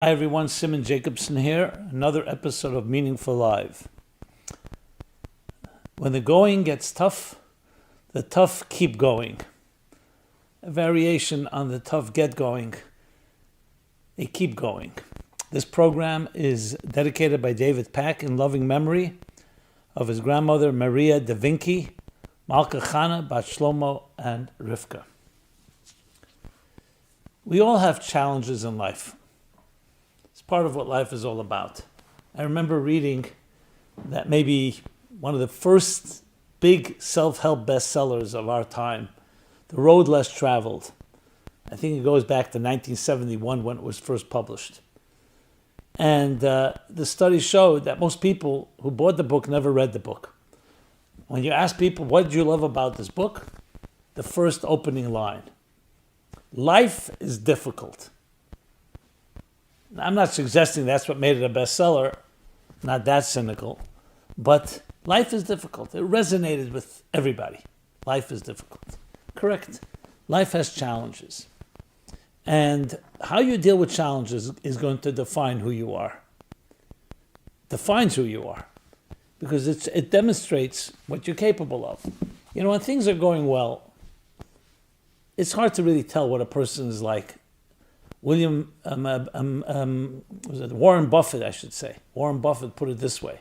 Hi everyone, Simon Jacobson here, another episode of Meaningful Live. When the going gets tough, the tough keep going. A variation on the tough get going. They keep going. This program is dedicated by David Pack in loving memory of his grandmother Maria da Vinci, Malka Chana, Bat Shlomo, and Rivka. We all have challenges in life. It's part of what life is all about. I remember reading that maybe one of the first big self-help bestsellers of our time, The Road Less Traveled. I think it goes back to 1971 when it was first published. And the study showed that most people who bought the book never read the book. When you ask people, what did you love about this book? The first opening line. Life is difficult. I'm not suggesting that's what made it a bestseller, not that cynical, but life is difficult. It resonated with everybody. Life is difficult. Correct. Life has challenges. And how you deal with challenges is going to define who you are. Defines who you are. Because it demonstrates what you're capable of. You know, when things are going well, it's hard to really tell what a person is like. Warren Buffett, I should say. Warren Buffett put it this way.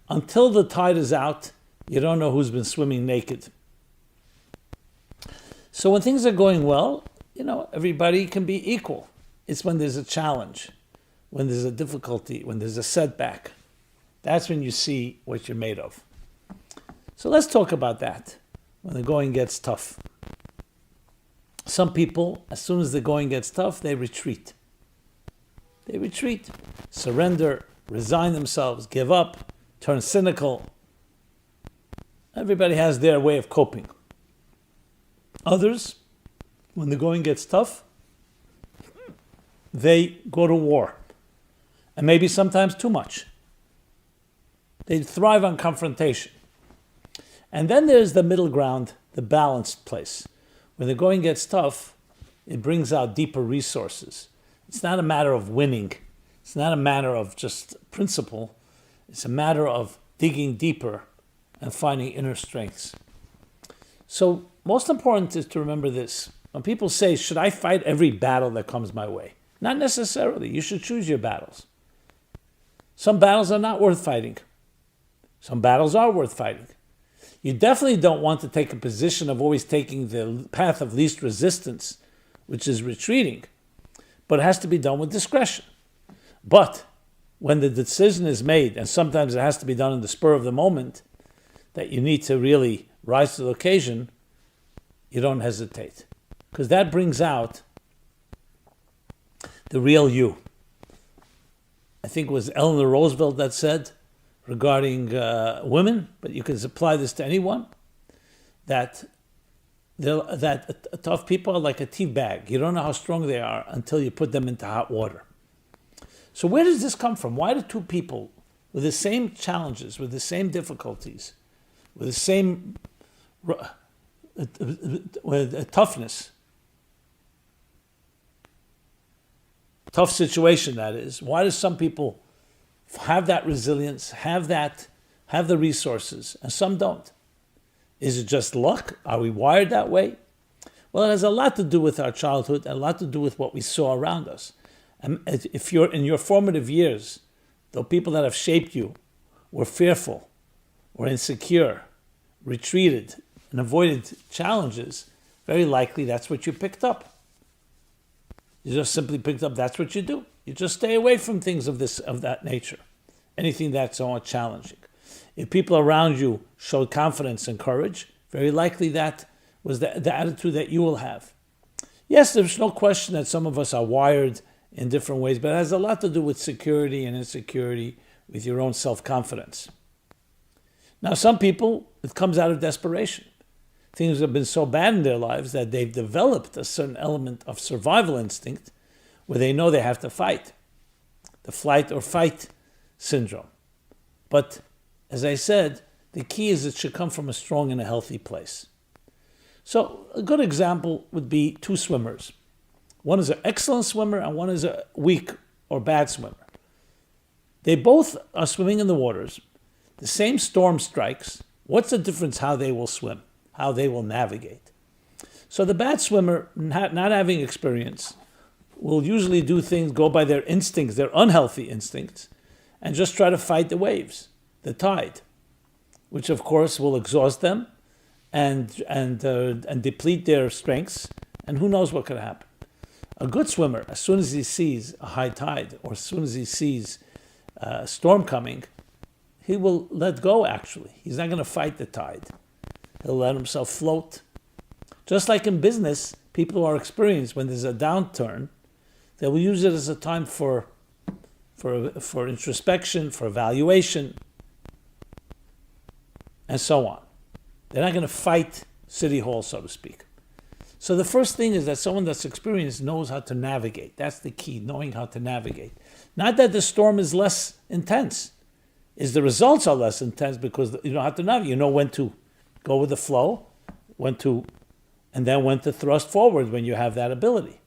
Until the tide is out, you don't know who's been swimming naked. So when things are going well, you know, everybody can be equal. It's when there's a challenge, when there's a difficulty, when there's a setback. That's when you see what you're made of. So let's talk about that, when the going gets tough. Some people, as soon as the going gets tough, they retreat. They retreat, surrender, resign themselves, give up, turn cynical. Everybody has their way of coping. Others, when the going gets tough, they go to war. And maybe sometimes too much. They thrive on confrontation. And then there's the middle ground, the balanced place. When the going gets tough, it brings out deeper resources. It's not a matter of winning. It's not a matter of just principle. It's a matter of digging deeper and finding inner strengths. So most important is to remember this. When people say, should I fight every battle that comes my way? Not necessarily. You should choose your battles. Some battles are not worth fighting. Some battles are worth fighting. You definitely don't want to take a position of always taking the path of least resistance, which is retreating, but it has to be done with discretion. But when the decision is made, and sometimes it has to be done in the spur of the moment, that you need to really rise to the occasion, you don't hesitate. Because that brings out the real you. I think it was Eleanor Roosevelt that said, regarding women, but you can apply this to anyone, that tough people are like a tea bag. You don't know how strong they are until you put them into hot water. So where does this come from? Why do two people with the same challenges, with the same difficulties, with the same toughness, tough situation that is, why do some people have that resilience, have the resources, and some don't? Is it just luck? Are we wired that way? Well, it has a lot to do with our childhood and a lot to do with what we saw around us. And if you're in your formative years, the people that have shaped you were fearful, or insecure, retreated, and avoided challenges, very likely that's what you picked up. You just simply picked up, that's what you do. You just stay away from things of that nature, anything that's somewhat challenging. If people around you showed confidence and courage, very likely that was the attitude that you will have. Yes, there's no question that some of us are wired in different ways, but it has a lot to do with security and insecurity, with your own self-confidence. Now, some people, it comes out of desperation. Things have been so bad in their lives that they've developed a certain element of survival instinct where they know they have to fight, the flight or fight syndrome. But as I said, the key is it should come from a strong and a healthy place. So a good example would be two swimmers. One is an excellent swimmer and one is a weak or bad swimmer. They both are swimming in the waters. The same storm strikes. What's the difference how they will swim, how they will navigate? So the bad swimmer, not having experience, will usually do things, go by their instincts, their unhealthy instincts, and just try to fight the waves, the tide, which of course will exhaust them and deplete their strengths, and who knows what could happen. A good swimmer, as soon as he sees a high tide, or as soon as he sees a storm coming, he will let go, actually. He's not going to fight the tide. He'll let himself float. Just like in business, people who are experienced, when there's a downturn, they will use it as a time for introspection, for evaluation, and so on. They're not going to fight City Hall, so to speak. So the first thing is that someone that's experienced knows how to navigate. That's the key, knowing how to navigate. Not that the storm is less intense. Is the results are less intense because you know how to navigate. You know when to go with the flow, and then when to thrust forward when you have that ability.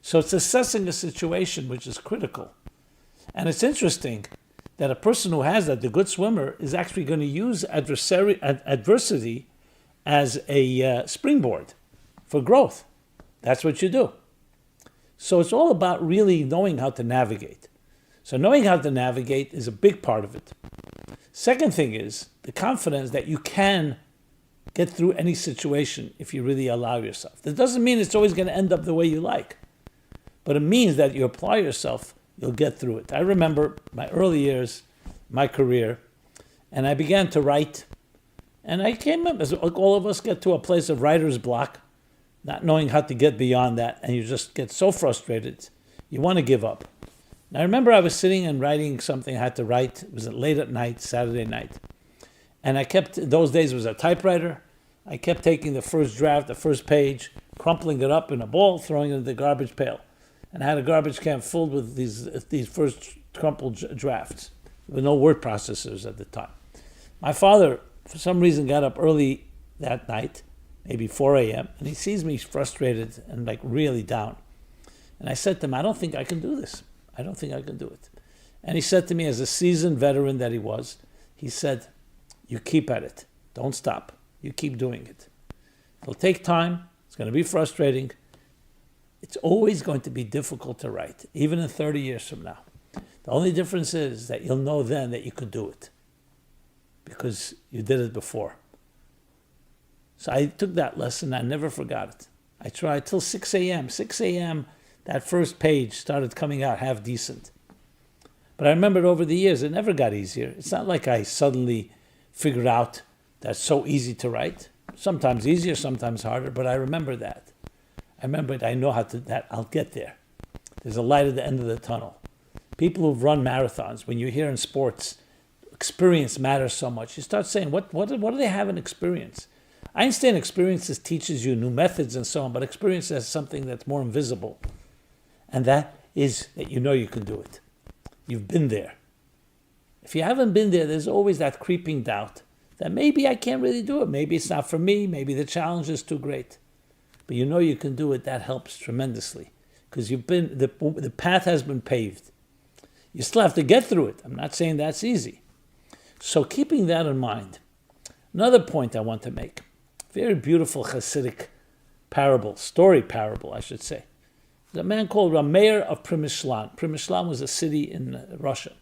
So it's assessing a situation which is critical. And it's interesting that a person who has that, the good swimmer, is actually going to use adversity as a springboard for growth. That's what you do. So it's all about really knowing how to navigate. So knowing how to navigate is a big part of it. Second thing is the confidence that you can get through any situation if you really allow yourself. That doesn't mean it's always going to end up the way you like, but it means that you apply yourself, you'll get through it. I remember my early years, my career, and I began to write, and I came up, as all of us get to a place of writer's block, not knowing how to get beyond that, and you just get so frustrated, you want to give up. And I remember I was sitting and writing something I had to write. It was late at night, Saturday night. And I kept, those days it was a typewriter, I kept taking the first draft, the first page, crumpling it up in a ball, throwing it in the garbage pail. And I had a garbage can filled with these first crumpled drafts. There were no word processors at the time. My father, for some reason, got up early that night, maybe 4 a.m., and he sees me frustrated and like really down. And I said to him, I don't think I can do this. I don't think I can do it. And he said to me, as a seasoned veteran that he was, he said, you keep at it. Don't stop. You keep doing it. It'll take time. It's going to be frustrating. It's always going to be difficult to write, even in 30 years from now. The only difference is that you'll know then that you could do it because you did it before. So I took that lesson. I never forgot it. I tried till 6 a.m. 6 a.m., that first page started coming out half decent. But I remembered over the years, it never got easier. It's not like I suddenly figured out that it's so easy to write. Sometimes easier, sometimes harder, but I remember that. I remembered I know that I'll get there. There's a light at the end of the tunnel. People who've run marathons, when you hear in sports, experience matters so much, you start saying, what do they have in experience? Einstein experiences teaches you new methods and so on, but experience is something that's more invisible. And that is that you know you can do it. You've been there. If you haven't been there, there's always that creeping doubt that maybe I can't really do it. Maybe it's not for me. Maybe the challenge is too great. But you know you can do it. That helps tremendously because the path has been paved. You still have to get through it. I'm not saying that's easy. So keeping that in mind, another point I want to make, very beautiful Hasidic story parable, I should say. There's a man called Rameir of Primishlan. Primishlan was a city in Russia.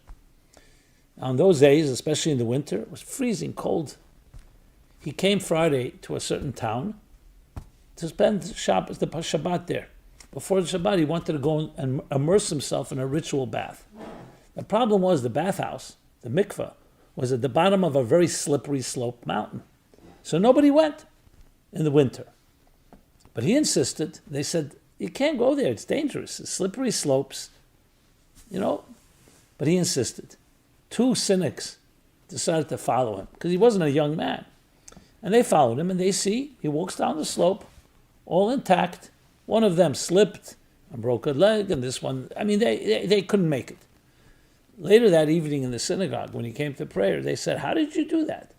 Now in those days, especially in the winter, it was freezing cold. He came Friday to a certain town to spend the Shabbat there. Before the Shabbat, he wanted to go and immerse himself in a ritual bath. The problem was the bathhouse, the mikveh, was at the bottom of a very slippery slope mountain. So nobody went in the winter. But he insisted. They said, you can't go there. It's dangerous. It's slippery slopes, But he insisted. 2 cynics decided to follow him because he wasn't a young man. And they followed him and they see he walks down the slope, all intact. One of them slipped and broke a leg, and this one, they couldn't make it. Later that evening in the synagogue, when he came to prayer, they said, how did you do that?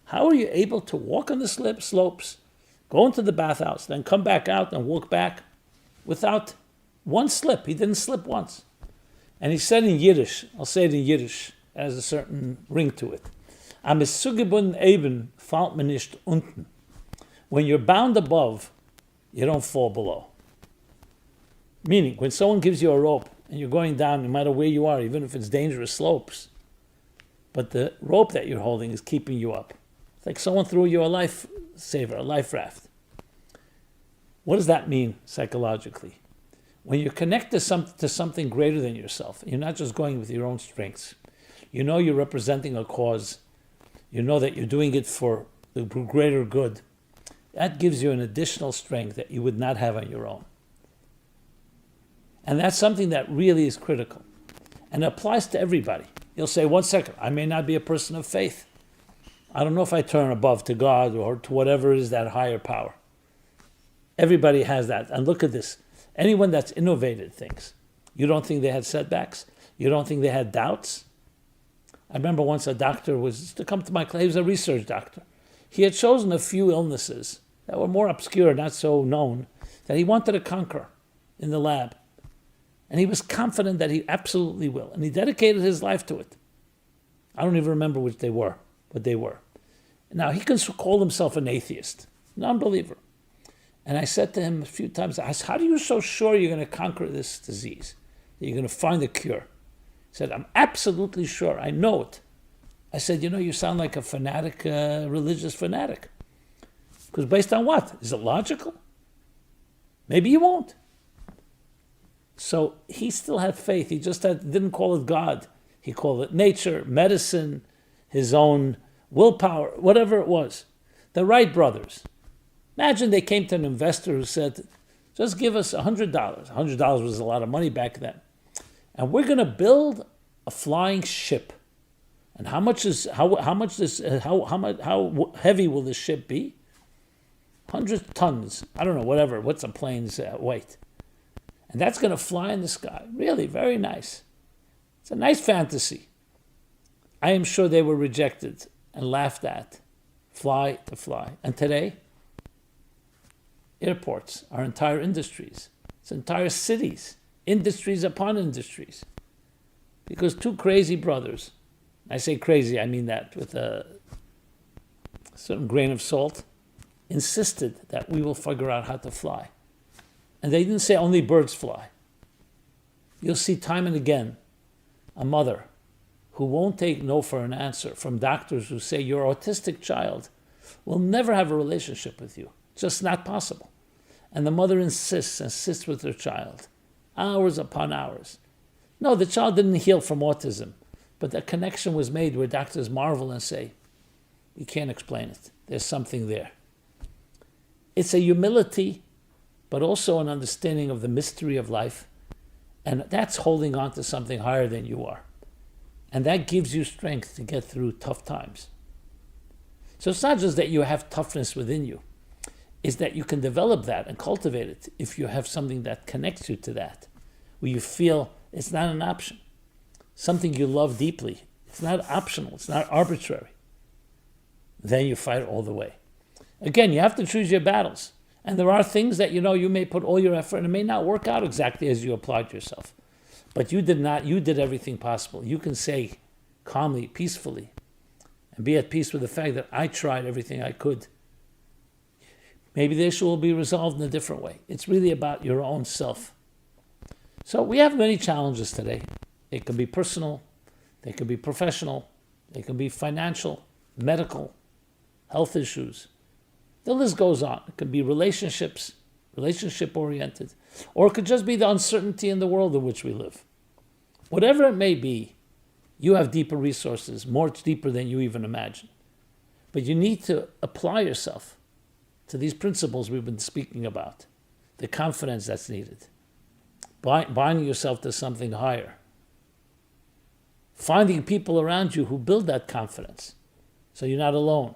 How are you able to walk on the slopes, go into the bathhouse, then come back out and walk back without one slip? He didn't slip once. And he said in Yiddish, I'll say it in Yiddish, it has a certain ring to it. Am es zugebunden eben, fällt man nicht unten. When you're bound above, you don't fall below. Meaning, when someone gives you a rope and you're going down, no matter where you are, even if it's dangerous slopes, but the rope that you're holding is keeping you up. It's like someone threw you a life saver, a life raft. What does that mean psychologically? When you're connected to something greater than yourself, you're not just going with your own strengths. You know you're representing a cause. You know that you're doing it for the greater good. That gives you an additional strength that you would not have on your own. And that's something that really is critical. And it applies to everybody. You'll say, 1 second, I may not be a person of faith. I don't know if I turn above to God or to whatever is that higher power. Everybody has that. And look at this. Anyone that's innovated things, you don't think they had setbacks? You don't think they had doubts? I remember once a doctor was to come to my class. He was a research doctor. He had chosen a few illnesses that were more obscure, not so known, that he wanted to conquer in the lab. And he was confident that he absolutely will. And he dedicated his life to it. I don't even remember what they were. Now, he can call himself an atheist, an unbeliever. And I said to him a few times, I said, how are you so sure you're going to conquer this disease? That you're going to find a cure? He said, I'm absolutely sure. I know it. I said, you sound like a fanatic, religious fanatic. Because based on what? Is it logical? Maybe you won't. So he still had faith. He just didn't call it God. He called it nature, medicine, his own willpower, whatever it was. The Wright brothers. Imagine they came to an investor who said, just give us $100. $100 was a lot of money back then. And we're going to build a flying ship. And how heavy will this ship be? 100 tons. I don't know, whatever. What's a plane's weight? And that's going to fly in the sky. Really, very nice. It's a nice fantasy. I am sure they were rejected and laughed at. Fly to fly. And today, airports are entire industries. It's entire cities. Industries upon industries. Because two crazy brothers, I say crazy, I mean that with a certain grain of salt, insisted that we will figure out how to fly. And they didn't say only birds fly. You'll see time and again a mother who won't take no for an answer from doctors who say your autistic child will never have a relationship with you. Just not possible. And the mother insists with her child, hours upon hours. No, the child didn't heal from autism, but a connection was made where doctors marvel and say, we can't explain it. There's something there. It's a humility, but also an understanding of the mystery of life. And that's holding on to something higher than you are. And that gives you strength to get through tough times. So it's not just that you have toughness within you. It's that you can develop that and cultivate it if you have something that connects you to that, where you feel it's not an option. Something you love deeply. It's not optional. It's not arbitrary. Then you fight all the way. Again, you have to choose your battles. And there are things that you may put all your effort and it may not work out exactly as you applied yourself. But you did everything possible. You can say calmly, peacefully, and be at peace with the fact that I tried everything I could. Maybe the issue will be resolved in a different way. It's really about your own self. So we have many challenges today. They can be personal, they can be professional, they can be financial, medical, health issues. The list goes on. It could be relationships, relationship-oriented, or it could just be the uncertainty in the world in which we live. Whatever it may be, you have deeper resources, much deeper than you even imagine. But you need to apply yourself to these principles we've been speaking about, the confidence that's needed, binding yourself to something higher, finding people around you who build that confidence so you're not alone,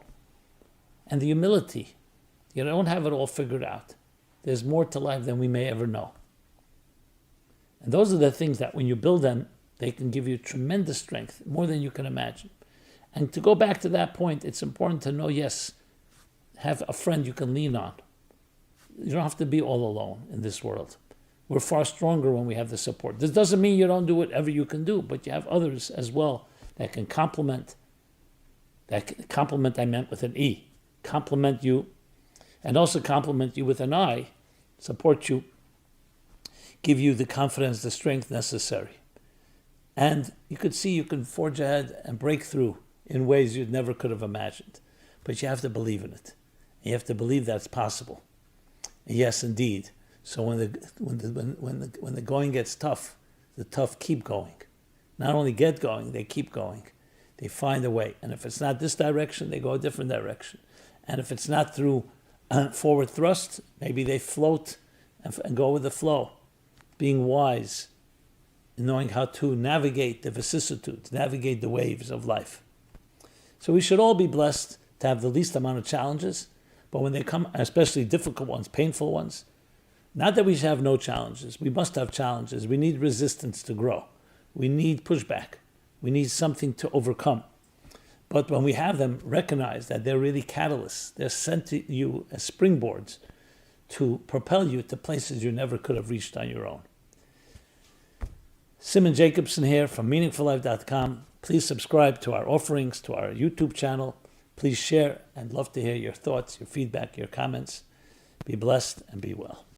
and the humility. You don't have it all figured out. There's more to life than we may ever know. And those are the things that when you build them, they can give you tremendous strength, more than you can imagine. And to go back to that point, it's important to know, yes, have a friend you can lean on. You don't have to be all alone in this world. We're far stronger when we have the support. This doesn't mean you don't do whatever you can do, but you have others as well that can complement. I meant with an E. Complement you, and also complement you with an I, support you, give you the confidence, the strength necessary. And you could see you can forge ahead and break through in ways you never could have imagined. But you have to believe in it. You have to believe that's possible. And yes, indeed. So when the going gets tough, the tough keep going. Not only get going, they keep going. They find a way. And if it's not this direction, they go a different direction. And if it's not through forward thrust, maybe they float and go with the flow, being wise, knowing how to navigate the vicissitudes, navigate the waves of life. So we should all be blessed to have the least amount of challenges, but when they come, especially difficult ones, painful ones, not that we should have no challenges. We must have challenges. We need resistance to grow. We need pushback. We need something to overcome. But when we have them, recognize that they're really catalysts. They're sent to you as springboards to propel you to places you never could have reached on your own. Simon Jacobson here from meaningfullife.com. Please subscribe to our offerings, to our YouTube channel. Please share, and love to hear your thoughts, your feedback, your comments. Be blessed and be well.